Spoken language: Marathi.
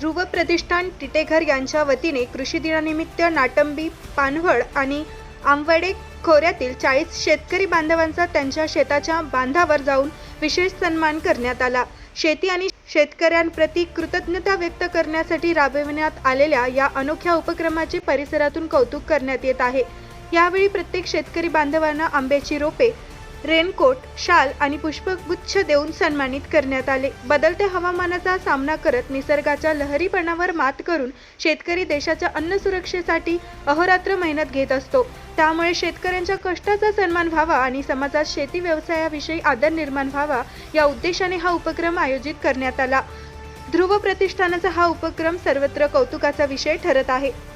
ध्रुव प्रतिष्ठान टिटेघर यांच्या वतीने कृषी दिनानिमित्त नाटंबी, पानवड आणि आंबवडे खोऱ्यातील 40 शेतकरी बांधवांचा त्यांच्या शेताच्या बांधावर जाऊन विशेष सन्मान करण्यात आला। शेती आणि शेतकऱ्यांप्रती कृतज्ञता व्यक्त करण्यासाठी राबविण्यात आलेल्या या अनोख्या उपक्रमाचे परिसरातून कौतुक करण्यात येत आहे। यावेळी प्रत्येक शेतकरी बांधवांना आंब्याची रोपे, रेनकोट, शाल आणि पुष्पगुच्छ देऊन सन्मानित करण्यात आले। बदलत्या हवामानाचा सामना करत निसर्गाच्या लहरीपणावर मात करून शेतकरी देशाच्या अन्न सुरक्षेसाठी अहोरात्र मेहनत घेत असतो। त्यामुळे शेतकऱ्यांच्या कष्टाचा सन्मान व्हावा आणि समाजात शेती व्यवसायाविषयी आदर निर्माण व्हावा या उद्देशाने हा उपक्रम आयोजित करण्यात आला। ध्रुव प्रतिष्ठानाचा हा उपक्रम सर्वत्र कौतुकाचा विषय ठरत आहे।